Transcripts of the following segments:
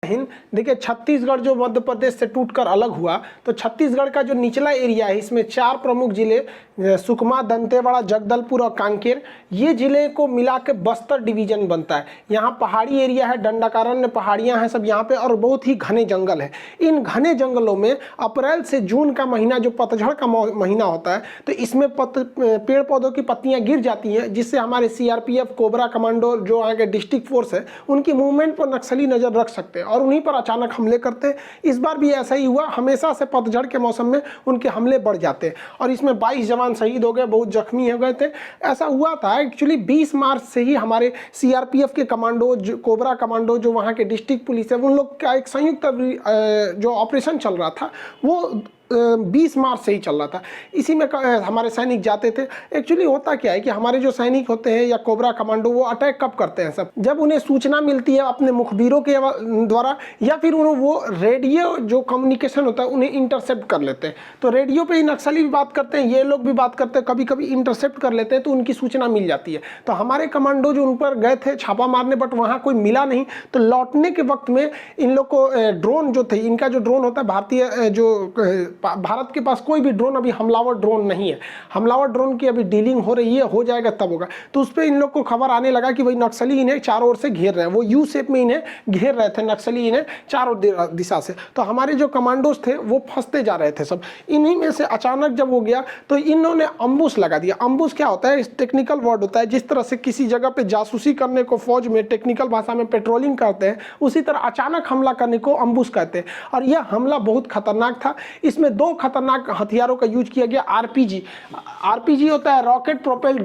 हिंद। देखिए छत्तीसगढ़ जो मध्य प्रदेश से टूटकर अलग हुआ, तो छत्तीसगढ़ का जो निचला एरिया है इसमें 4 प्रमुख जिले सुकमा, दंतेवाड़ा, जगदलपुर और कांकेर, ये जिले को मिला के बस्तर डिवीजन बनता है। यहाँ पहाड़ी एरिया है, दंडकारण्य पहाड़ियाँ हैं सब यहाँ पे, और बहुत ही घने जंगल है। इन घने जंगलों में अप्रैल से जून का महीना जो पतझड़ का महीना होता है, तो इसमें पेड़ पौधों की पत्तियाँ गिर जाती हैं, जिससे हमारे CRPF, कोबरा कमांडो जो आगे डिस्ट्रिक्ट फोर्स है, उनकी मूवमेंट पर नक्सली नज़र रख सकते हैं और उन्हीं पर अचानक हमले करते हैं। इस बार भी ऐसा ही हुआ, हमेशा से पतझड़ के मौसम में उनके हमले बढ़ जाते हैं और इसमें 22 जवान शहीद हो गए, बहुत जख्मी हो गए थे। ऐसा हुआ था एक्चुअली 20 मार्च से ही हमारे CRPF के कमांडो, कोबरा कमांडो जो वहाँ के डिस्ट्रिक्ट पुलिस है, उन लोग का एक संयुक्त जो ऑपरेशन चल रहा था वो 20 मार्च से ही चल रहा था। इसी में हमारे सैनिक जाते थे। एक्चुअली होता क्या है कि हमारे जो सैनिक होते हैं या कोबरा कमांडो, वो अटैक कब करते हैं सब, जब उन्हें सूचना मिलती है अपने मुखबिरों के द्वारा, या फिर वो रेडियो जो कम्युनिकेशन होता है उन्हें इंटरसेप्ट कर लेते हैं। तो रेडियो पे ही नक्सली भी बात करते हैं, ये लोग भी बात करते हैं, कभी कभी इंटरसेप्ट कर लेते हैं, तो उनकी सूचना मिल जाती है। तो हमारे कमांडो जो उन पर गए थे छापा मारने, बट वहाँ कोई मिला नहीं। तो लौटने के वक्त में इन लोग को ड्रोन जो थे, इनका जो ड्रोन होता है भारतीय, जो भारत के पास कोई भी ड्रोन अभी हमलावर ड्रोन नहीं है। हमलावर ड्रोन की अभी डीलिंग हो रही है, हो जाएगा तब होगा। तो उस पर इन लोग को खबर आने लगा कि भाई नक्सली इन्हें चारों ओर से घेर रहे हैं, वो यू शेप में इन्हें घेर रहे थे नक्सली, इन्हें चारों दिशा से। तो हमारे जो कमांडोज थे वो फंसते जा रहे थे सब। इन्हीं में से अचानक जब हो गया तो इन्होंने अम्बुश लगा दिया। अम्बुश क्या होता है, टेक्निकल वर्ड होता है, जिस तरह से किसी जगह पे जासूसी करने को फौज में टेक्निकल भाषा में पेट्रोलिंग करते हैं, उसी तरह अचानक हमला करने को अम्बुश कहते हैं। और यह हमला बहुत खतरनाक था। इसमें 2 खतरनाक हथियारों का यूज किया गया। आरपीजी होता है, रॉकेट प्रोपेल्ड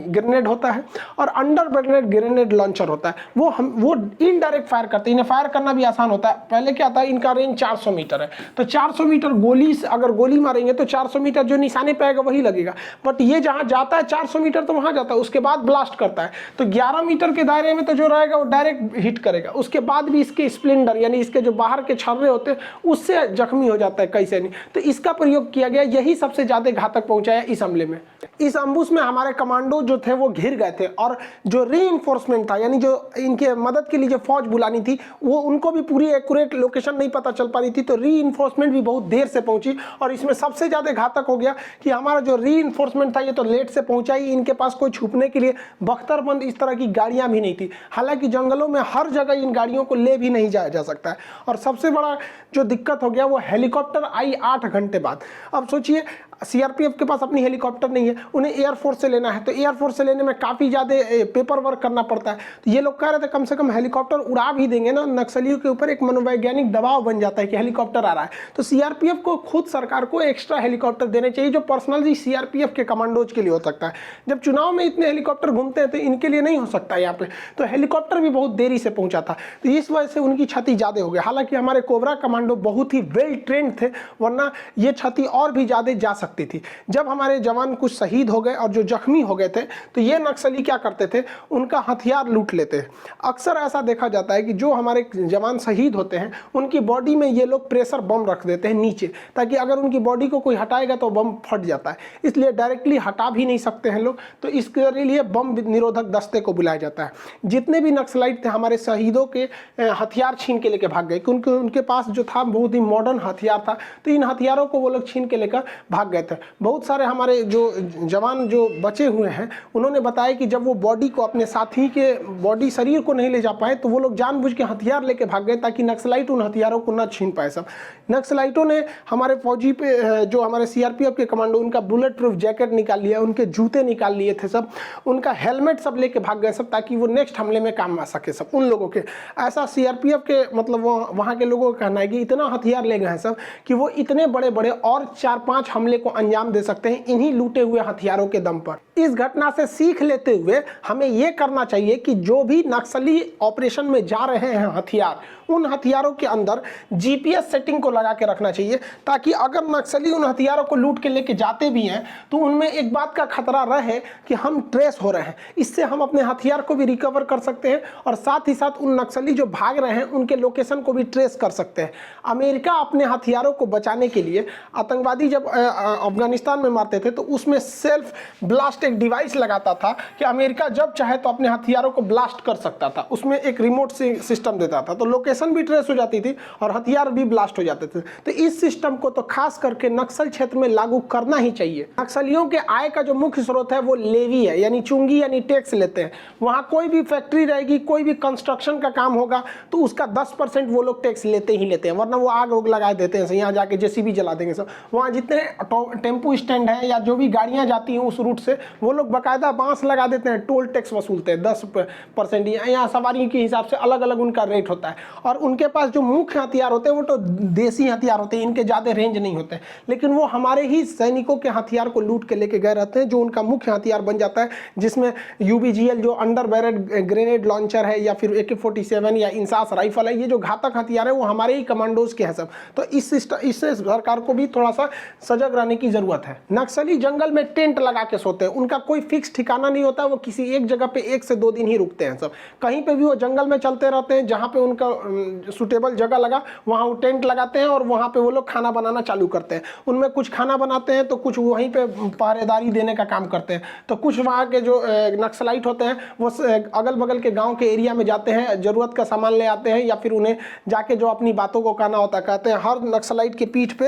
ग्रेनेड होता है, और अंडर ग्रेनेड लॉन्चर होता है। वो इनडायरेक्ट फायर करते हैं। इन्हें फायर करना भी आसान होता है। पहले क्या था, इनका रेंज 400 मीटर है, तो 400 मीटर गोली से अगर गोली मारेंगे तो 400 मीटर जो निशाने पे आएगा वही लगेगा। बट ये जहां जाता है 400 मीटर तो वहां जाता है, उसके बाद ब्लास्ट करता है, तो 11 मीटर के दायरे में तो जो रहेगा वो डायरेक्ट हिट करेगा। उसके बाद भी इसके स्प्लेंडर यानी इसके जो बाहर के छर्रे होते हैं उससे जख्मी हो जाता है कई सैनिक। तो इसका प्रयोग किया गया, यही सबसे ज्यादा घातक पहुंचाया इस हमले में। इस अम्बुश में हमारे कमांडो जो थे वो घिर गए थे, और जो रीइंफोर्समेंट था यानी जो इनके मदद के लिए जो फौज बुलानी थी, वो उनको भी पूरी एक्यूरेट लोकेशन नहीं पता चल पा रही थी। तो रीइंफोर्समेंट भी बहुत देर से पहुंची, और इसमें सबसे ज्यादा घातक हो गया कि हमारा जो रीइंफोर्समेंट था ये तो लेट से पहुंचा ही। इनके पास कोई छुपने के लिए बख्तरबंद इस तरह की गाड़ियां भी नहीं थी। हालांकि जंगलों में हर जगह इन गाड़ियों को ले भी नहीं जाया जा सकता है। और सबसे बड़ा जो दिक्कत हो गया वो हेलीकॉप्टर आई 8 घंटे बाद। अब सोचिए CRPF के पास अपनी हेलीकॉप्टर नहीं है, उन्हें एयरफोर्स से लेना है, तो एयरफोर्स से लेने में काफ़ी ज़्यादा पेपर वर्क करना पड़ता है। तो ये लोग कह रहे थे कम से कम हेलीकॉप्टर उड़ा भी देंगे ना, नक्सलियों के ऊपर एक मनोवैज्ञानिक दबाव बन जाता है कि हेलीकॉप्टर आ रहा है। तो CRPF को खुद सरकार को एक्स्ट्रा हेलीकॉप्टर देने चाहिए, जो पर्सनली CRPF के कमांडोज के लिए हो सकता है। जब चुनाव में इतने हेलीकॉप्टर घूमते हैं तो इनके लिए नहीं हो सकता यहाँ पे। तो हेलीकॉप्टर भी बहुत देरी से पहुंचा था, तो इस वजह से उनकी क्षति ज़्यादा हो गई। हालांकि हमारे कोबरा कमांडो बहुत ही वेल ट्रेंड थे, वरना ये क्षति और भी ज़्यादा जा सकती थी। जब हमारे जवान कुछ शहीद हो गए और जो जख्मी हो गए थे, तो ये नक्सली क्या करते थे, उनका हथियार लूट लेते हैं। अक्सर ऐसा देखा जाता है कि जो हमारे जवान शहीद होते हैं उनकी बॉडी में ये लोग प्रेशर बम रख देते हैं नीचे, ताकि अगर उनकी बॉडी को कोई हटाएगा तो बम फट जाता है, इसलिए डायरेक्टली हटा भी नहीं सकते हैं लोग। तो इसके लिए बम निरोधक दस्ते को बुलाया जाता है। जितने भी नक्सलाइट थे हमारे शहीदों के हथियार छीन के लेकर भाग गए, क्योंकि उनके पास जो था बहुत ही मॉडर्न हथियार था, तो इन हथियारों को वो लोग छीन के लेकर भाग गए थे। बहुत सारे हमारे जो जवान जो बचे हुए हैं उन्होंने बताया कि जब वो बॉडी को अपने साथी के बॉडी शरीर को नहीं ले जा पाए, तो वो लोग जानबूझ के हथियार लेके भाग गए ताकि नक्सलाइट उन हथियारों को न छीन पाए। सब नक्सलाइटों ने हमारे फौजी पे, जो हमारे CRPF के कमांडो, उनका बुलेट प्रूफ जैकेट निकाल लिया, उनके जूते निकाल लिए थे सब, उनका हेलमेट सब लेके भाग गए सब, ताकि वो नेक्स्ट हमले में काम आ सके सब उन लोगों के। ऐसा CRPF के मतलब वहाँ के लोगों का कहना है कि इतना हथियार ले गए हैं सब कि वो इतने बड़े बड़े और 4-5 हमले को अंजाम दे सकते हैं इन्हीं लूटे हुए हथियारों के दम पर। इस घटना से सीख लेते हुए हमें यह करना चाहिए कि जो भी नक्सली ऑपरेशन में जा रहे हैं हथियार, उन हथियारों के अंदर GPS सेटिंग को लगा के रखना चाहिए, ताकि अगर नक्सली उन हथियारों को लूट के लेके जाते भी हैं तो उनमें एक बात का खतरा रहे कि हम ट्रेस हो रहे हैं। इससे हम अपने हथियार को भी रिकवर कर सकते हैं और साथ ही साथ उन नक्सली जो भाग रहे हैं उनके लोकेशन को भी ट्रेस कर सकते हैं। अमेरिका अपने हथियारों को बचाने के लिए, आतंकवादी जब अफगानिस्तान में मारते थे तो उसमें सेल्फ ब्लास्ट एक डिवाइस लगाता था कि अमेरिका जब चाहे तो अपने हथियारों को ब्लास्ट कर सकता था। उसमें एक रिमोट सिस्टम देता था तो लोकेशन भी ट्रेस हो जाती थी और हथियार भी ब्लास्ट हो जाते थे। तो इस सिस्टम को तो खास करके नक्सल क्षेत्र में लागू करना ही चाहिए। नक्सलियों के आय का जो मुख्य स्रोत है वो लेवी है, यानी चुंगी यानी टैक्स लेते हैं। वहां कोई भी फैक्ट्री रहेगी, कोई भी कंस्ट्रक्शन का काम होगा तो उसका 10% वो लोग टैक्स लेते ही लेते हैं, वरना वो आग उग लगा देते हैं, यहाँ जाके जेसीबी जला देंगे सब। वहाँ जितने टेम्पो स्टैंड है या जो भी गाड़ियाँ जाती हैं उस रूट से वो लोग बाकायदा बांस लगा देते हैं, टोल टैक्स वसूलते हैं 10%। यहाँ सवारी के हिसाब से अलग अलग उनका रेट होता है। और उनके पास जो मुख्य हथियार होते हैं वो तो देसी हथियार होते हैं, इनके ज़्यादा रेंज नहीं होते, लेकिन वो हमारे ही सैनिकों के हथियार को लूट के लेके गए रहते हैं, जो उनका मुख्य हथियार बन जाता है, जिसमें यूबीजीएल जो अंडर बैरेट ग्रेनेड लॉन्चर है या फिर AK-47 या इंसास राइफल है, ये जो घातक हथियार है वो हमारे ही कमांडोज के हैं सब। तो इससे सरकार को भी थोड़ा सा सजग रहने की जरूरत है। नक्सली जंगल में टेंट लगा के सोते हैं, उनका कोई फिक्स ठिकाना नहीं होता, वो किसी एक जगह पे 1 से 2 दिन ही रुकते हैं सब। कहीं पे भी वो जंगल में चलते रहते हैं, जहाँ पे उनका सुटेबल जगह लगा वहाँ वो टेंट लगाते हैं और वहाँ पे वो लोग खाना बनाना चालू करते हैं। उनमें कुछ खाना बनाते हैं तो कुछ वहीं पे पहरेदारी देने का काम करते हैं। तो कुछ वहाँ के जो नक्सलाइट होते हैं वो अगल बगल के गाँव के एरिया में जाते हैं, ज़रूरत का सामान ले आते हैं या फिर उन्हें जाके जो अपनी बातों को कहना होता है कहते हैं। हर नक्सलाइट के पीठ पे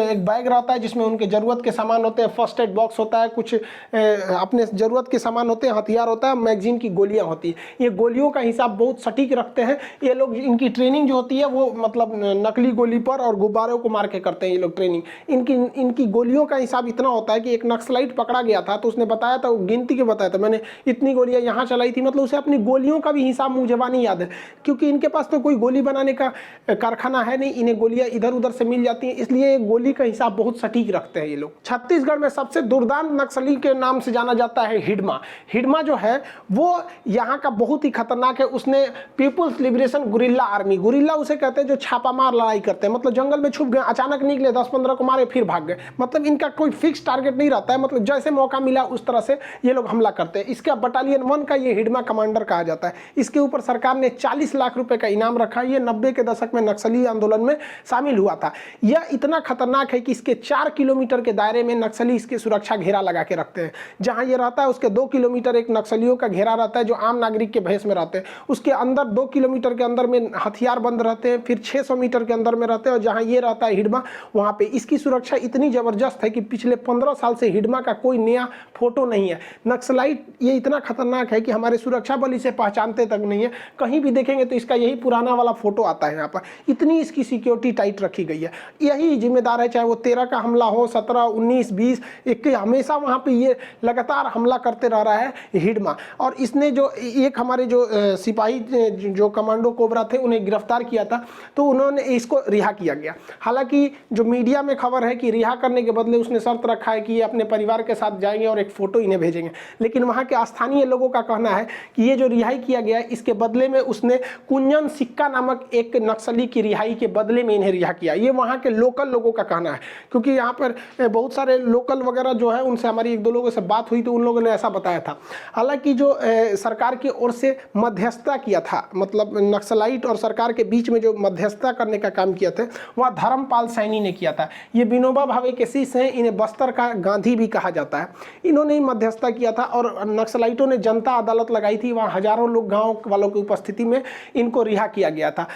एक बैग रहता है जिसमें उनके ज़रूरत के सामान होते हैं, फर्स्ट एड बॉक्स होता है, कुछ अपने ज़रूरत के सामान होते हैं, हथियार होता है, मैगजीन की गोलियां होती है। ये गोलियों का हिसाब बहुत सटीक रखते हैं ये लोग। इनकी ट्रेनिंग जो होती है वो मतलब नकली गोली पर और गुब्बारों को मार के करते हैं ये लोग ट्रेनिंग। इनकी गोलियों का हिसाब इतना होता है कि एक नक्सलाइट पकड़ा गया था तो उसने बताया था, गिनती के बताया था, मैंने इतनी गोलियां यहाँ चलाई थी, मतलब उसे अपनी गोलियों का भी हिसाब मुझे नहीं याद है, क्योंकि इनके पास तो कोई गोली बनाने का कारखाना है नहीं, इन्हें गोलियां इधर उधर से मिल जाती हैं, इसलिए गोली का हिसाब बहुत सटीक रखते हैं ये लोग। छत्तीसगढ़ में सबसे दुर्दांत नक्सली के नाम से जाना जाता है हिडमा। हिडमा जो है वो यहाँ का बहुत ही खतरनाक है। उसने people's liberation guerrilla army, guerrilla उसे कहते हैं जो छापामार लड़ाई करते हैं, मतलब जंगल में छुप गए, अचानक निकले, 10-15 को मारे फिर भाग गए, मतलब इनका कोई फिक्स टारगेट नहीं रहता है, मतलब जैसे मौका मिला उस तरह से ये लोग हमला करते हैं। इसका बटालियन 1 का ये हिडमा कमांडर कहा जाता है। इसके ऊपर सरकार ने 40 लाख रुपए का इनाम रखा। ये 90 के दशक में नक्सली आंदोलन में शामिल हुआ था। यह इतना खतरनाक है कि इसके 4 किलोमीटर के दायरे में नक्सली इसकी सुरक्षा घेरा लगा के रखते हैं। जहां ये रहता है उसके 2 किलोमीटर एक नक्सलियों का घेरा रहता है जो आम नागरिक के भेष में रहते हैं। उसके अंदर 2 किलोमीटर के अंदर में हथियार बंद रहते हैं, फिर 600 मीटर के अंदर में रहते हैं। और जहां ये रहता है हिडमा, वहां पे इसकी सुरक्षा इतनी जबरदस्त है कि पिछले 15 साल से हिडमा का कोई नया फोटो नहीं है। नक्सलाइट ये इतना खतरनाक है कि हमारे सुरक्षा बल इसे पहचानते तक नहीं है। कहीं भी देखेंगे तो इसका यही पुराना वाला फोटो आता है यहाँ पर। इतनी इसकी सिक्योरिटी टाइट रखी गई है। यही जिम्मेदार है, चाहे वो 13 का हमला हो, 17, 19, 20, 21, हमेशा वहाँ पे ये लगातार हमला करते रह रहा है हिडमा। और इसने जो एक हमारे जो सिपाही जो कमांडो कोबरा थे उन्हें गिरफ्तार किया था तो उन्होंने इसको रिहा किया गया। हालांकि जो मीडिया में खबर है कि रिहा करने के बदले उसने शर्त रखा है कि ये अपने परिवार के साथ जाएंगे और एक फ़ोटो इन्हें भेजेंगे। लेकिन वहाँ के स्थानीय लोगों का कहना है कि ये जो रिहाई किया गया है इसके बदले में उसने कुंजन सिक्का नामक एक नक्सली की रिहाई के बदले में इन्हें रिहा किया। ये वहाँ के लोकल लोगों का कहना है, क्योंकि यहाँ पर बहुत सारे लोकल वगैरह जो है उनसे हमारी 1-2 लोगों से बात हुई तो उन लोगों ने ऐसा बताया था। हालांकि जो सरकार की ओर से मध्यस्थता किया था, मतलब नक्सलाइट और सरकार के बीच में जो मध्यस्थता करने का काम किया था वह धर्मपाल सैनी ने किया था। ये विनोबा भावे के शिष्य हैं, इन्हें बस्तर का गांधी भी कहा जाता है। इन्होंने ही मध्यस्थता किया था और नक्सलाइटों ने जनता अदालत लगाई थी, वहाँ हजारों लोग गाँव वालों की उपस्थिति में इनको रिहा किया गया था।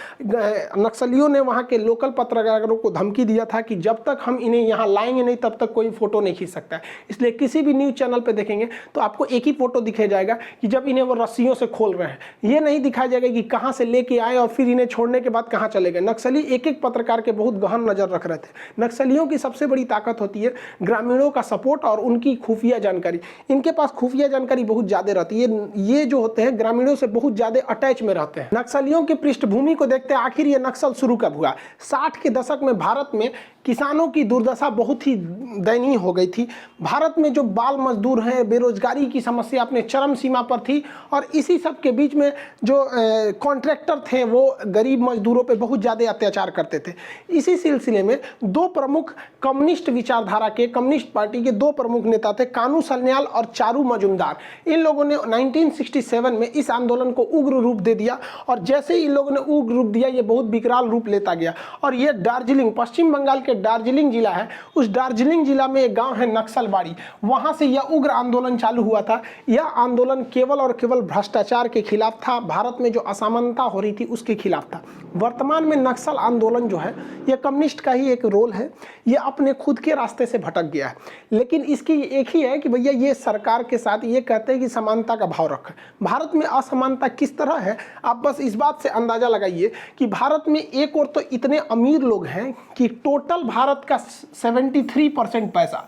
नक्सलियों ने वहाँ के लोकल पत्रकारों को धमकी दिया था कि जब तक हम इन्हें यहाँ लाएंगे नहीं तब तक कोई फोटो नहीं खींच सकता है। इसलिए किसी भी न्यूज़ चैनल पे देखेंगे तो आपको एक ही फोटो दिखाया जाएगा कि जब इन्हें वो रस्सियों से खोल रहे हैं। ये नहीं दिखाया जाएगा कि कहाँ से लेके आए और फिर इन्हें छोड़ने के बाद कहाँ चले गए। नक्सली एक एक पत्रकार के बहुत गहन नज़र रख रहे थे। नक्सलियों की सबसे बड़ी ताकत होती है ग्रामीणों का सपोर्ट और उनकी खुफिया जानकारी। इनके पास खुफिया जानकारी बहुत ज़्यादा रहती है। ये जो होते हैं ग्रामीणों से बहुत ज़्यादा अटैच में रहते हैं। नक्सलियों की पृष्ठभूमि को देखते हैं आखिर ये नक्सल शुरू कब हुआ। 60 के दशक में भारत में किसानों की दुर्दशा बहुत ही दयनीय हो गई थी। भारत में जो बाल मजदूर हैं, बेरोजगारी की समस्या अपने चरम सीमा पर थी और इसी सब के बीच में जो कॉन्ट्रैक्टर थे वो गरीब मजदूरों पे बहुत ज़्यादा अत्याचार करते थे। इसी सिलसिले में 2 प्रमुख कम्युनिस्ट विचारधारा के, कम्युनिस्ट पार्टी के 2 प्रमुख नेता थे, कानू सन्याल और चारू मजुमदार। इन लोगों ने 1967 में इस आंदोलन को उग्र रूप दे दिया और जैसे इन लोगों ने उग्र रूप दिया ये बहुत विकराल रूप लेता गया और ये दार्जिलिंग, पश्चिम बंगाल के के दार्जिलिंग जिला है, उस दार्जिलिंग जिला में एक गांव है नक्सलबाड़ी, वहां से यह उग्र आंदोलन चालू हुआ था। यह आंदोलन केवल और केवल भ्रष्टाचार के खिलाफ था, भारत में जो असमानता हो रही थी उसके खिलाफ था। वर्तमान में नक्सल आंदोलन जो है यह कम्युनिस्ट का ही एक रोल है, यह अपने खुद के रास्ते से भटक गया है। लेकिन इसकी एक ही है कि भैया ये सरकार के साथ ये कहते हैं कि समानता का भाव रखें। भारत में असमानता किस तरह है, आप बस इस बात से अंदाजा लगाइए कि भारत में एक और तो इतने अमीर लोग हैं कि टोटल भारत का 73% पैसा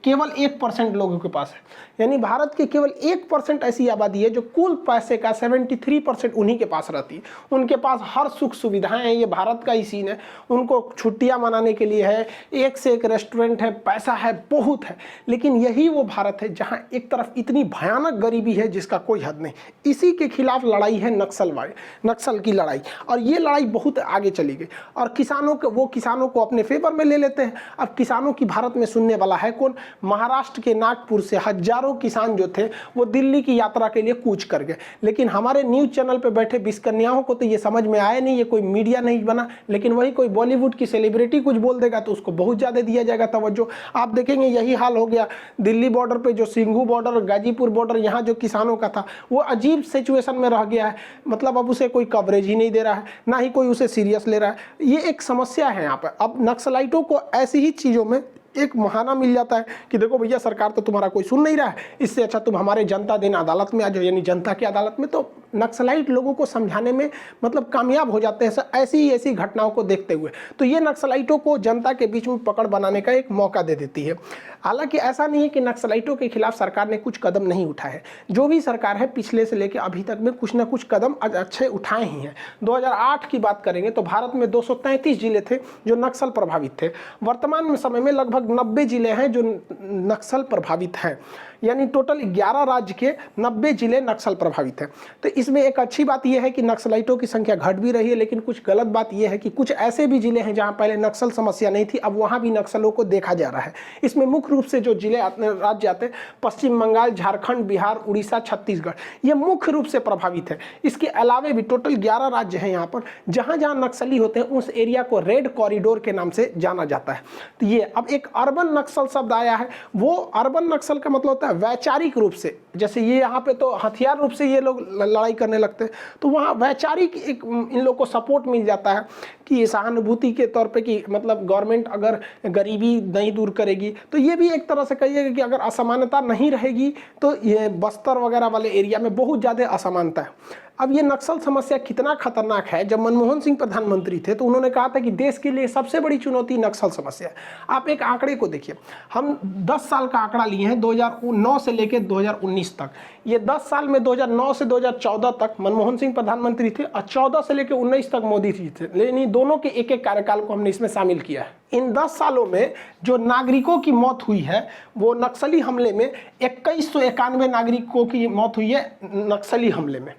केवल 1% लोगों के पास है। यानी भारत के केवल 1% ऐसी आबादी है जो कुल पैसे का 73% उन्हीं के पास रहती है। उनके पास हर सुख सुविधाएं हैं, ये भारत का ही सीन है। उनको छुट्टियां मनाने के लिए है, एक से एक रेस्टोरेंट है, पैसा है, बहुत है। लेकिन यही वो भारत है जहां एक तरफ इतनी भयानक गरीबी है जिसका कोई हद नहीं। इसी के खिलाफ लड़ाई है नक्सल की लड़ाई, और ये लड़ाई बहुत आगे चली गई। और किसानों को अपने फेवर में ले लेते हैं। अब किसानों की भारत में सुनने वाला है कौन? महाराष्ट्र के नागपुर से हजारों किसान जो थे वो दिल्ली की यात्रा के लिए कूच कर गए। लेकिन हमारे न्यूज चैनल पे बैठे बिस्कन्याओं को तो ये समझ में आया नहीं, ये कोई मीडिया नहीं बना। लेकिन वही कोई बॉलीवुड की सेलिब्रिटी कुछ बोल देगा तो उसको बहुत ज्यादा दिया जाएगा तवज्जो। आप देखेंगे यही हाल हो गया दिल्ली बॉर्डर पे, जो सिंघू बॉर्डर, गाजीपुर बॉर्डर, यहाँ जो किसानों का था वो अजीब सिचुएशन में रह गया है। मतलब अब उसे कोई कवरेज ही नहीं दे रहा है, ना ही कोई उसे सीरियस ले रहा है। ये एक समस्या है यहाँ पर। अब नक्सलाइटों को ऐसी ही चीजों में एक बहाना मिल जाता है कि देखो भैया सरकार तो तुम्हारा कोई सुन नहीं रहा है, इससे अच्छा तुम हमारे जनता दिन अदालत में आ जाओ, यानी जनता की अदालत में। तो नक्सलाइट लोगों को समझाने में मतलब कामयाब हो जाते हैं ऐसी घटनाओं को देखते हुए। तो ये नक्सलाइटों को जनता के बीच में पकड़ बनाने का एक मौका दे देती है। हालांकि ऐसा नहीं है कि नक्सलाइटों के खिलाफ सरकार ने कुछ कदम नहीं उठाए हैं। जो भी सरकार है पिछले से लेकर अभी तक में कुछ ना कुछ कदम अच्छे उठाए ही हैं। 2008 की बात करेंगे तो भारत में 233 जिले थे जो नक्सल प्रभावित थे। वर्तमान में समय में लगभग 90 जिले हैं जो नक्सल प्रभावित हैं, यानी टोटल 11 राज्य के 90 जिले नक्सल प्रभावित हैं। तो इसमें एक अच्छी बात यह है कि नक्सलाइटों की संख्या घट भी रही है, लेकिन कुछ गलत बात यह है कि कुछ ऐसे भी जिले हैं जहां पहले नक्सल समस्या नहीं थी, अब वहां भी नक्सलों को देखा जा रहा है। इसमें मुख्य रूप से जो जिले राज्य आते हैं पश्चिम बंगाल, झारखंड, बिहार, उड़ीसा, छत्तीसगढ़, ये मुख्य रूप से प्रभावित है। इसके अलावा भी टोटल 11 राज्य हैं यहाँ पर जहां जहां नक्सली होते हैं उस एरिया को रेड कॉरिडोर के नाम से जाना जाता है। तो ये अब एक अर्बन नक्सल शब्द आया है। वो अर्बन नक्सल का मतलब होता है वैचारिक रूप से, जैसे ये यहाँ पे तो हथियार रूप से ये लोग लड़ाई करने लगते हैं, तो वहाँ वैचारिक एक इन लोग को सपोर्ट मिल जाता है कि सहानुभूति के तौर पे कि मतलब गवर्नमेंट अगर गरीबी नहीं दूर करेगी तो ये भी एक तरह से कहिएगा कि अगर असमानता नहीं रहेगी तो ये बस्तर वगैरह वाले एरिया में बहुत ज़्यादा असमानता है। अब ये नक्सल समस्या कितना खतरनाक है, जब मनमोहन सिंह प्रधानमंत्री थे तो उन्होंने कहा था कि देश के लिए सबसे बड़ी चुनौती नक्सल समस्या है। आप एक आंकड़े को देखिए, हम 10 साल का आंकड़ा लिए हैं 2009 से लेकर 2019 तक। ये 10 साल में 2009 से 2014 तक मनमोहन सिंह प्रधानमंत्री थे और 14 से लेकर 19 तक मोदी जी थे, लेकिन दोनों के एक एक कार्यकाल को हमने इसमें शामिल किया है। इन 10 सालों में जो नागरिकों की मौत हुई है वो नक्सली हमले में 2191 नागरिकों की मौत हुई है नक्सली हमले में,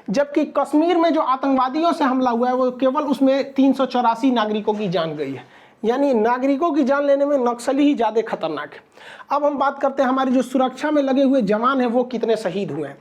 जबकि कश्मीर में जो आतंकवादियों से हमला हुआ है वो केवल उसमें 384 नागरिकों की जान गई है। यानी नागरिकों की जान लेने में नक्सली ही ज़्यादा खतरनाक है। अब हम बात करते हैं हमारी जो सुरक्षा में लगे हुए जवान हैं वो कितने शहीद हुए हैं।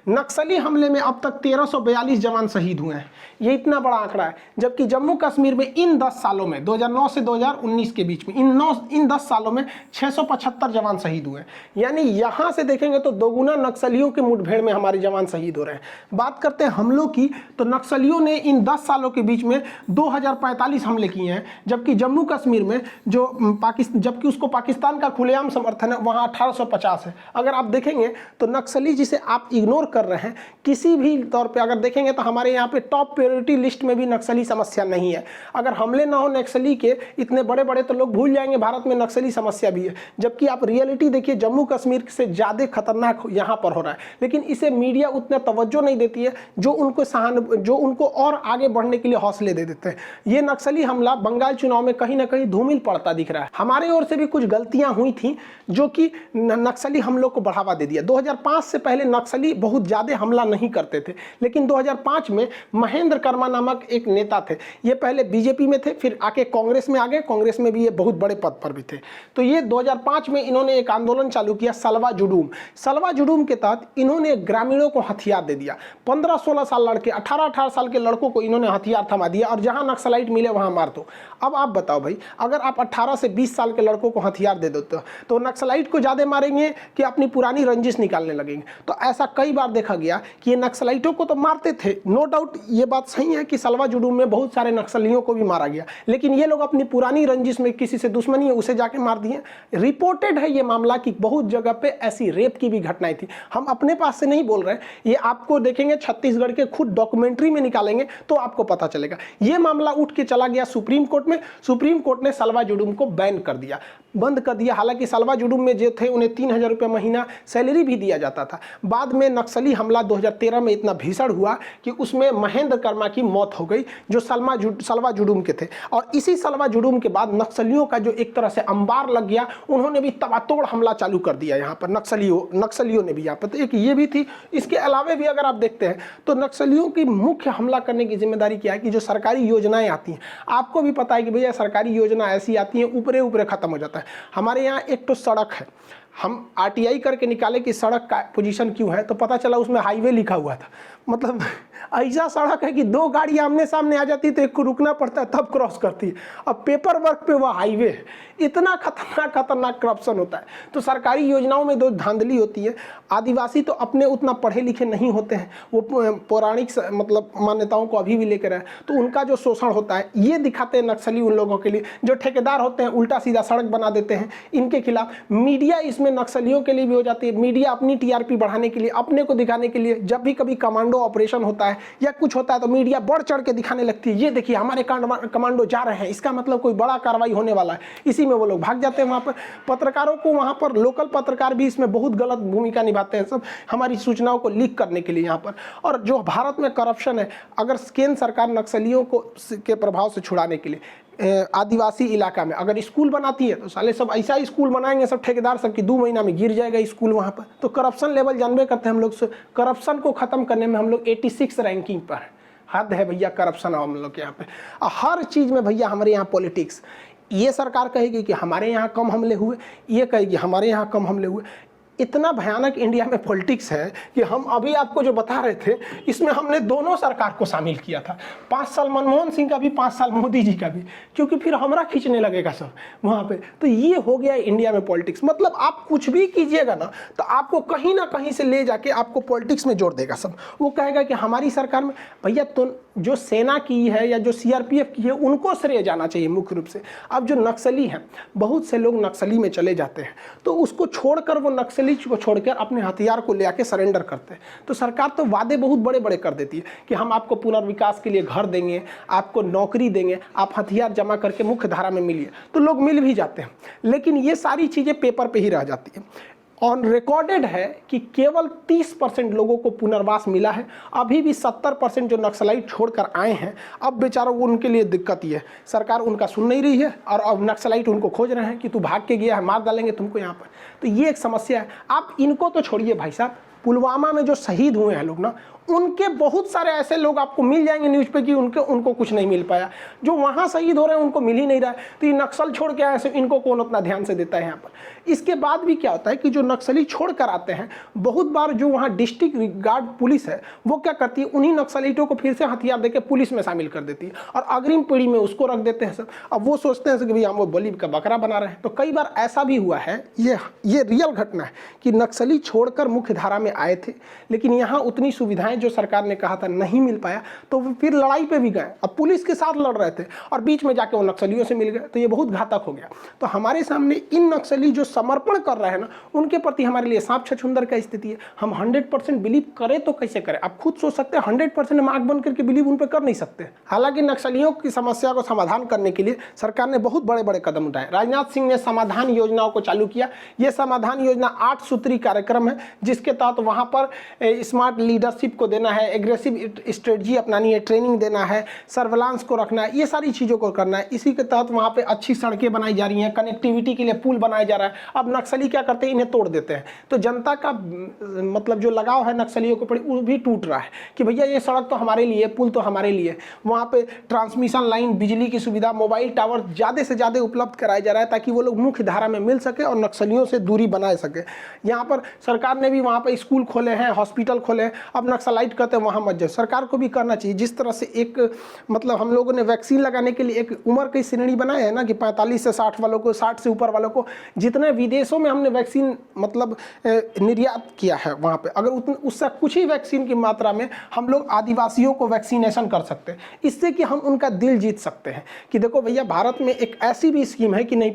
नक्सली हमले में अब तक 1342 जवान शहीद हुए हैं, ये इतना बड़ा आंकड़ा है। जबकि जम्मू कश्मीर में इन 10 सालों में 2009 से 2019 के बीच में इन 10 सालों में 675 जवान शहीद हुए हैं। यानी यहाँ से देखेंगे तो दोगुना नक्सलियों के मुठभेड़ में हमारे जवान शहीद हो रहे हैं। बात करते हैं हमलों की, तो नक्सलियों ने इन 10 सालों के बीच में 2045 हमले किए हैं, जबकि जम्मू कश्मीर में जबकि उसको पाकिस्तान का खुलेआम समर्थन है वहाँ 1850 है। अगर आप देखेंगे तो नक्सली जिसे आप इग्नोर कर रहे हैं किसी भी तौर पे अगर देखेंगे तो हमारे यहाँ पे टॉप प्रायोरिटी लिस्ट में भी नक्सली समस्या नहीं है। अगर हमले ना हो नक्सली के इतने बड़े बड़े तो लोग भूल जाएंगे भारत में नक्सली समस्या भी है, जबकि आप रियलिटी देखिए जम्मू कश्मीर से ज़्यादा खतरनाक यहाँ पर हो रहा है। लेकिन इसे मीडिया उतना तवज्जो नहीं देती है जो उनको और आगे बढ़ने के लिए हौसले दे देते हैं। ये नक्सली हमला बंगाल चुनाव में कहीं ना कहीं धूमिल पड़ता दिख रहा है। हमारे ओर से भी कुछ गलतियां हुई थी जो कि नक्सली हमलों को बढ़ावा दे दिया। 2005 से पहले नक्सली बहुत कुछ ज़्यादा हमला नहीं करते थे। लेकिन 2005 में महेंद्र कर्मा नामक एक नेता थे, ये पहले बीजेपी में थे, फिर आके कांग्रेस में आ गए, कांग्रेस में भी ये बहुत बड़े पद पर भी थे। तो ये 2005 में इन्होंने एक आंदोलन चालू किया, सलवा जुडूम। सलवा जुडूम के तहत इन्होंने ग्रामीणों को हथियार दे दिया। 15-16 साल लड़के, 18-18 साल के लड़कों को इन्होंने हथियार थमा दिया और जहां नक्सलाइट मिले वहां मार दो। अब आप बताओ भाई, अगर आप 18 से 20 साल के लड़कों को हथियार दे देते हो तो नक्सलाइट को ज़्यादा मारेंगे कि अपनी पुरानी रंजिश निकालने लगेंगे? तो ऐसा कई बार देखा गया कि ये नक्सलाइटों को तो मारते थे, नो डाउट ये बात सही है कि सलवा जुडूम में बहुत सारे नक्सलियों को भी मारा गया, लेकिन ये लोग अपनी पुरानी रंजिश में किसी से दुश्मनी है उसे जाके मार दिए। रिपोर्टेड है ये मामला कि बहुत जगह पे ऐसी रेप की भी घटनाएं थी। हम अपने पास से नहीं बोल रहे, ये आपको देखेंगे छत्तीसगढ़ के खुद डॉक्यूमेंट्री में निकालेंगे तो आपको पता चलेगा। ये मामला उठ के चला गया सुप्रीम कोर्ट में, सुप्रीम कोर्ट ने सलवा जुडूम को बैन कर दिया, बंद कर दिया। हालांकि सलवा जुडूम में जो थे उन्हें 3000 रुपये महीना सैलरी भी दिया जाता था। बाद में नक्सली हमला 2013 में इतना भीषण हुआ कि उसमें महेंद्र कर्मा की मौत हो गई, जो सलवा जुडूम के थे। और इसी सलवा जुडूम के बाद नक्सलियों का जो एक तरह से अंबार लग गया, उन्होंने भी तबातोड़ हमला चालू कर दिया यहाँ पर, नक्सलियों ने भी यहाँ पर। तो एक ये भी थी। इसके अलावा भी अगर आप देखते हैं तो नक्सलियों की मुख्य हमला करने की जिम्मेदारी क्या है कि जो सरकारी योजनाएं आती हैं, आपको भी पता है कि भैया सरकारी योजना ऐसी आती है ऊपरे ऊपरे खत्म हो जाता है। हमारे यहाँ एक तो सड़क है, हम आरटीआई करके निकाले कि सड़क का पोजीशन क्यों है, तो पता चला उसमें हाईवे लिखा हुआ था। मतलब ऐसा सड़क है कि 2 गाड़ी आमने सामने आ जाती है तो एक को रुकना पड़ता है तब क्रॉस करती है। अब पेपर वर्क पे वह हाईवे है। इतना खतरनाक करप्शन होता है। तो सरकारी योजनाओं में दो धांधली होती है। आदिवासी तो अपने उतना पढ़े लिखे नहीं होते हैं, वो पौराणिक मतलब मान्यताओं को अभी भी लेकर आए, तो उनका जो शोषण होता है ये दिखाते हैं नक्सली उन लोगों के लिए। जो ठेकेदार होते हैं उल्टा सीधा सड़क बना देते हैं इनके खिलाफ। मीडिया इसमें नक्सलियों के लिए भी हो जाती है। मीडिया अपनी टीआरपी बढ़ाने के लिए, अपने को दिखाने के लिए, जब भी कभी कमांडो ऑपरेशन होता है या कुछ होता है तो मीडिया बढ़ चढ़ के दिखाने लगती है, ये देखिए हमारे कमांडो जा रहे हैं, इसका मतलब कोई बड़ा कार्रवाई होने वाला है। इसी में वो लोग भाग जाते हैं। वहाँ पर पत्रकारों को, वहाँ पर लोकल पत्रकार भी इसमें बहुत गलत भूमिका निभाते हैं सब, हमारी सूचनाओं को लीक करने के लिए यहाँ पर। और जो भारत में करप्शन है, अगर केंद्र सरकार नक्सलियों को के प्रभाव से छुड़ाने के लिए आदिवासी इलाका में अगर स्कूल बनाती है तो साले सब ऐसा स्कूल बनाएंगे सब ठेकेदार सब की 2 महीना में गिर जाएगा स्कूल वहाँ पर। तो करप्शन लेवल जानबे करते हैं हम लोग। करप्शन को ख़त्म करने में हम लोग 86 रैंकिंग पर है। हद है भैया करप्शन हम लोग के यहाँ पे। हर चीज़ में भैया हमारे यहाँ पॉलिटिक्स। ये सरकार कहेगी कि हमारे यहाँ कम हमले हुए, ये कहेगी हमारे यहाँ कम हमले हुए। इतना भयानक इंडिया में पॉलिटिक्स है कि हम अभी आपको जो बता रहे थे इसमें हमने दोनों सरकार को शामिल किया था। 5 साल मनमोहन सिंह का भी, 5 साल मोदी जी का भी, क्योंकि फिर हमारा खींचने लगेगा सब वहाँ पे। तो ये हो गया इंडिया में पॉलिटिक्स। मतलब आप कुछ भी कीजिएगा ना तो आपको कहीं ना कहीं से ले जाके आपको पॉलिटिक्स में जोड़ देगा सब। वो कहेगा कि हमारी सरकार में। भैया तो जो सेना की है या जो सीआरपीएफ की है उनको श्रेय जाना चाहिए मुख्य रूप से। अब जो नक्सली हैं, बहुत से लोग नक्सली में चले जाते हैं तो उसको छोड़कर वो नक्सली को छोड़कर अपने हथियार को ले आके सरेंडर करते हैं। तो सरकार तो वादे बहुत बड़े बड़े कर देती है कि हम आपको पुनर्विकास के लिए घर देंगे, आपको नौकरी देंगे, आप हथियार जमा करके मुख्य धारा में मिलिए। तो लोग मिल भी जाते हैं, लेकिन ये सारी चीज़ें पेपर पे ही रह जाती है। ऑन रिकॉर्डेड है कि केवल 30% लोगों को पुनर्वास मिला है। अभी भी 70% जो नक्सलाइट छोड़कर आए हैं, अब बेचारों को उनके लिए दिक्कत ये है, सरकार उनका सुन नहीं रही है और अब नक्सलाइट उनको खोज रहे हैं कि तू भाग के गया है, मार डालेंगे तुमको यहाँ पर। तो ये एक समस्या है। आप इनको तो छोड़िए भाई साहब, पुलवामा में जो शहीद हुए हैं लोग ना, उनके बहुत सारे ऐसे लोग आपको मिल जाएंगे न्यूज़ पे कि उनको कुछ नहीं मिल पाया। जो वहाँ शहीद हो रहे हैं उनको मिल ही नहीं रहा है। तो ये नक्सल छोड़ के आए ऐसे, इनको कौन उतना ध्यान से देता है यहाँ पर। इसके बाद भी क्या होता है कि जो नक्सली छोड़ कर आते हैं, बहुत बार जो वहाँ डिस्ट्रिक्ट गार्ड पुलिस है वो क्या करती है, उन्हीं नक्सलिटों को फिर से हथियार देकर पुलिस में शामिल कर देती है और अग्रिम पीढ़ी में उसको रख देते हैं सब। अब वो सोचते हैं कि भाई हम वो बलि का बकरा बना रहे हैं। तो कई बार ऐसा भी हुआ है, ये रियल घटना है कि नक्सली छोड़कर मुख्य धारा में आए थे, लेकिन यहाँ उतनी सुविधाएं जो सरकार ने कहा था नहीं मिल पाया, तो फिर लड़ाई पे भी गए। अब पुलिस के साथ लड़ रहे थे और बीच में जाके वो नक्सलियों से मिल गए, तो ये बहुत घातक हो गया। तो हमारे सामने इन नक्सली जो समर्पण कर रहे हैं ना, उनके प्रति हमारे लिए सांप छछूंदर का स्थिति है। हम 100% बिलीव करें तो कैसे करें? आप खुद सोच सकते हैं 100% हम आंख बंद करके बिलीव उन पर कर नहीं सकते। हालांकि नक्सलियों की समस्या को समाधान करने के लिए सरकार ने बहुत बड़े बड़े कदम उठाए। राजनाथ सिंह ने समाधान योजनाओं को चालू किया। ये समाधान योजना 8 सूत्री कार्यक्रम है, जिसके तहत वहाँ पर स्मार्ट लीडरशिप को देना है, एग्रेसिव स्ट्रेटजी अपनानी है, ट्रेनिंग देना है, सर्विलांस को रखना है, ये सारी चीज़ों को करना है। इसी के तहत वहाँ पे अच्छी सड़कें बनाई जा रही हैं, कनेक्टिविटी के लिए पुल बनाया जा रहा है। अब नक्सली क्या करते हैं, इन्हें तोड़ देते हैं, तो जनता का मतलब जो लगाव है नक्सलियों के प्रति वो भी टूट रहा है कि भैया ये सड़क तो हमारे लिए, पुल तो हमारे लिए। वहाँ पे ट्रांसमिशन लाइन, बिजली की सुविधा, मोबाइल टावर ज़्यादा से ज़्यादा उपलब्ध कराया जा रहा है ताकि वो लोग मुख्य धारा में मिल सके और नक्सलियों से दूरी बना सके। यहाँ पर सरकार ने भी वहाँ पर स्कूल खोले हैं, हॉस्पिटल खोले हैं। अब नक्सलाइट कहते हैं वहाँ मत जाओ, सरकार को भी करना चाहिए। जिस तरह से एक मतलब हम लोगों ने वैक्सीन लगाने के लिए एक उम्र की श्रेणी बनाई है ना कि 45 से 60 वालों को, 60 से ऊपर वालों को, जितने विदेशों में हमने वैक्सीन मतलब निर्यात किया है वहाँ पे, अगर उससे कुछ ही वैक्सीन की मात्रा में हम लोग आदिवासियों को वैक्सीनेशन कर सकते हैं, इससे कि हम उनका दिल जीत सकते हैं कि देखो भैया भारत में एक ऐसी भी स्कीम है कि नहीं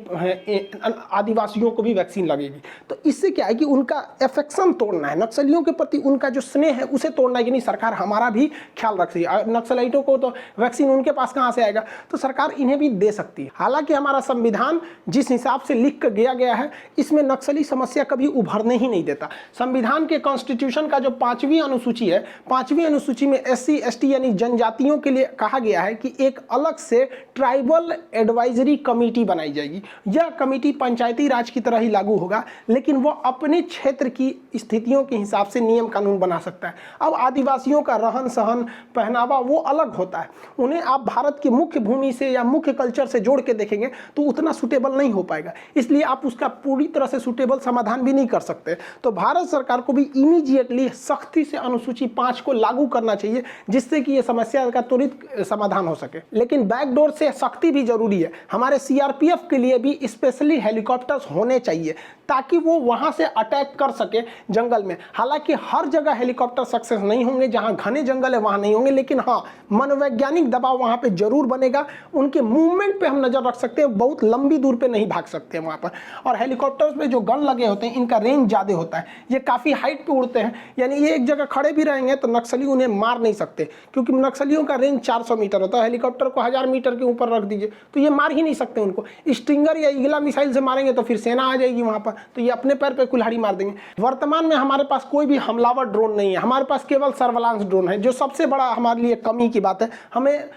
आदिवासियों को भी वैक्सीन लगेगी। तो इससे क्या है कि उनका एफेक्शन तोड़ना है, नक्सलियों के प्रति उनका जो स्नेह है उसे तोड़ना है कि नहीं सरकार हमारा भी ख्याल रख सकती है। नक्सलाइटों को तो वैक्सीन उनके पास कहाँ से आएगा, तो सरकार इन्हें भी दे सकती है। हालांकि हमारा संविधान जिस हिसाब से लिख कर गया है इसमें नक्सली समस्या कभी उभरने ही नहीं देता। संविधान के कॉन्स्टिट्यूशन का जो 5वीं अनुसूची है, 5वीं अनुसूची में SC ST यानी जनजातियों के लिए कहा गया है कि एक अलग से ट्राइबल एडवाइजरी कमेटी बनाई जाएगी। यह कमेटी पंचायती राज की तरह ही लागू होगा, लेकिन वो अपने क्षेत्र की स्थितियों के हिसाब से नियम कानून बना सकता है। अब आदिवासियों का रहन सहन, पहनावा वो अलग होता है, उन्हें आप भारत की मुख्य भूमि से या मुख्य कल्चर से जोड़ के देखेंगे तो उतना सुटेबल नहीं हो पाएगा, इसलिए आप उसका पूरी तरह से सुटेबल समाधान भी नहीं कर सकते। तो भारत सरकार को भी इमीडिएटली सख्ती से अनुसूची 5 को लागू करना चाहिए जिससे कि ये समस्या का त्वरित समाधान हो सके। लेकिन बैकडोर से सख्ती भी जरूरी है। हमारे CRPF के लिए भी स्पेशली हेलीकॉप्टर्स होने चाहिए ताकि वो वहां से अटैक कर सके जंगल में। हालांकि हर जगह हेलीकॉप्टर सक्सेस नहीं होंगे, जहां घने जंगल है वहां नहीं होंगे, लेकिन हाँ मनोवैज्ञानिक दबाव वहां पे जरूर बनेगा। उनके मूवमेंट पे हम नजर रख सकते हैं, बहुत लंबी दूर पे नहीं भाग सकते वहां पर। और हेलीकॉप्टर्स में जो गन लगे होते हैं इनका रेंज ज्यादा होता है, ये काफी हाइट पे उड़ते हैं, यानी ये एक जगह खड़े भी रहेंगे तो नक्सली उन्हें मार नहीं सकते क्योंकि नक्सलियों का रेंज 400 मीटर होता है। हेलीकॉप्टर को 1000 मीटर के ऊपर रख दीजिए तो ये मार ही नहीं सकते उनको। स्टिंगर या ईगला मिसाइल से मारेंगे तो फिर सेना आ जाएगी वहां पर, तो ये अपने पैर पे कुल्हाड़ी मार देंगे। वर्तमान में हमारे पास कोई भी हमलावर ड्रोन नहीं है, हमारे पास केवल सर्विलांस ड्रोन है, जो सबसे बड़ा हमारे लिए कमी की बात है। हमें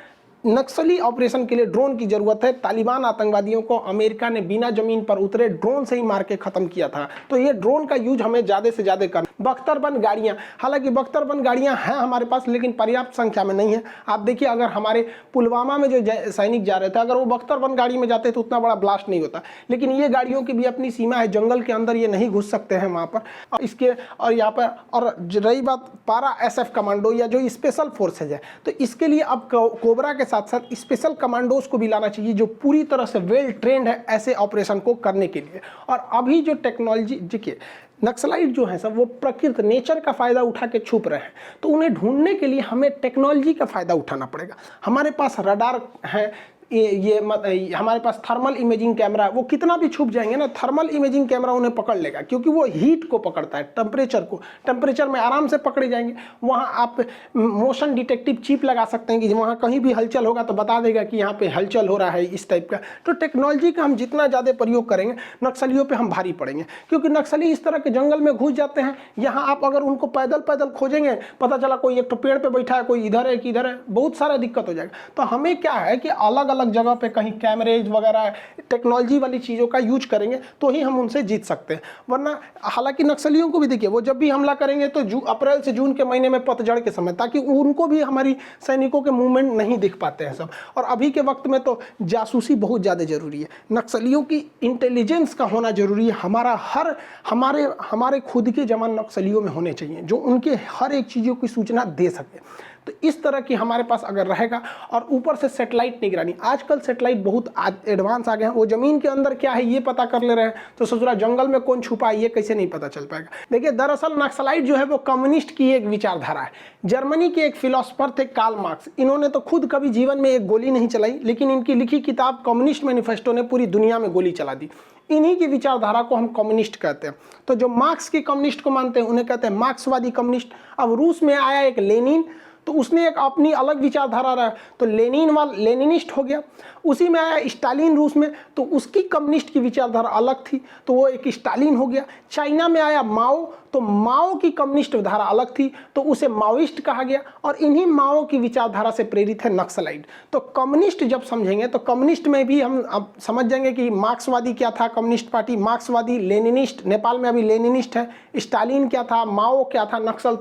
नक्सली ऑपरेशन के लिए ड्रोन की जरूरत है। तालिबान आतंकवादियों को अमेरिका ने बिना जमीन पर उतरे ड्रोन से ही मार के खत्म किया था, तो ये ड्रोन का यूज हमें ज्यादा से ज्यादा करना। बख्तरबंद गाड़ियां, हालांकि बख्तरबंद गाड़ियां हैं हमारे पास लेकिन पर्याप्त संख्या में नहीं है। आप देखिए अगर हमारे पुलवामा में जो सैनिक जा रहे थे अगर वो बख्तरबंद गाड़ी में जाते तो उतना बड़ा ब्लास्ट नहीं होता, लेकिन ये गाड़ियों की भी अपनी सीमा है, जंगल के अंदर ये नहीं घुस सकते हैं वहां पर। इसके और यहाँ पर और रही बात पारा SF कमांडो या जो स्पेशल फोर्सेज है, तो इसके लिए अब कोबरा के साथ साथ स्पेशल कमांडोज को भी लाना चाहिए जो पूरी तरह से वेल ट्रेंड है ऐसे ऑपरेशन को करने के लिए। और अभी जो टेक्नोलॉजी देखिए नक्सलाइट जो है सब वो प्रकृति नेचर का फायदा उठा के छुप रहे हैं, तो उन्हें ढूंढने के लिए हमें टेक्नोलॉजी का फायदा उठाना पड़ेगा। हमारे पास रडार है, हमारे पास थर्मल इमेजिंग कैमरा है, वो कितना भी छुप जाएंगे ना थर्मल इमेजिंग कैमरा उन्हें पकड़ लेगा क्योंकि वो हीट को पकड़ता है, टेम्परेचर को, टेम्परेचर में आराम से पकड़े जाएंगे। वहाँ आप मोशन डिटेक्टिव चिप लगा सकते हैं कि वहाँ कहीं भी हलचल होगा तो बता देगा कि यहाँ पे हलचल हो रहा है इस टाइप का। तो टेक्नोलॉजी का हम जितना ज़्यादा प्रयोग करेंगे नक्सलियों पर हम भारी पड़ेंगे, क्योंकि नक्सली इस तरह के जंगल में घुस जाते हैं। यहाँ आप अगर उनको पैदल पैदल खोजेंगे पता चला कोई एक तो पेड़ पर बैठा है, कोई इधर है कि इधर है, बहुत सारा दिक्कत हो जाएगा। तो हमें क्या है कि अलग अलग जगह पे कहीं कैमरेज वगैरह टेक्नोलॉजी वाली चीज़ों का यूज करेंगे तो ही हम उनसे जीत सकते हैं। वरना हालांकि नक्सलियों को भी देखिए वो जब भी हमला करेंगे तो अप्रैल से जून के महीने में पतझड़ के समय, ताकि उनको भी हमारी सैनिकों के मूवमेंट नहीं दिख पाते हैं सब। और अभी के वक्त में तो जासूसी बहुत ज़्यादा जरूरी है, नक्सलियों की इंटेलिजेंस का होना जरूरी है। हमारे खुद के जवान नक्सलियों में होने चाहिए जो उनके हर एक चीज़ों की सूचना दे सके। तो इस तरह की हमारे पास अगर रहेगा, और ऊपर से सैटेलाइट निगरानी, आजकल सैटेलाइट बहुत एडवांस आ गए हैं, वो जमीन के अंदर क्या है ये पता कर ले रहे हैं, तो सोच रहा जंगल में कौन छुपा है ये कैसे नहीं पता चल पाएगा। देखिए दरअसल नक्सलाइट जो है वो कम्युनिस्ट की एक विचारधारा है। जर्मनी के एक फिलोसफर थे कार्ल मार्क्स, इन्होंने तो खुद कभी जीवन में एक गोली नहीं चलाई, लेकिन इनकी लिखी किताब कम्युनिस्ट मैनिफेस्टो ने पूरी दुनिया में गोली चला दी। इन्हीं की विचारधारा को हम कम्युनिस्ट कहते हैं। तो जो मार्क्स के कम्युनिस्ट को मानते हैं उन्हें कहते हैं मार्क्सवादी कम्युनिस्ट। अब रूस में आया एक लेनिन, तो तो उसने एक अपनी अलग विचारधारा रहा, तो लेनिनिस्ट हो गया। उसी में आया स्टालिन रूस में, तो उसकी कम्युनिस्ट की विचारधारा अलग थी, तो वो एक स्टालिन हो गया। चाइना में आया माओ, तो माओ की कम्युनिस्ट धारा अलग थी, तो उसे माओइस्ट कहा गया। और इन्हीं माओ की विचारधारा से प्रेरित है नक्सलाइट। तो कम्युनिस्ट जब समझेंगे तो कम्युनिस्ट में भी हम अब समझ जाएंगे कि मार्क्सवादी क्या था, कम्युनिस्ट पार्टी मार्क्सवादी, लेनिनिस्ट, नेपाल में अभी लेनिनिस्ट है, स्टालिन क्या था, माओ क्या था, नक्सल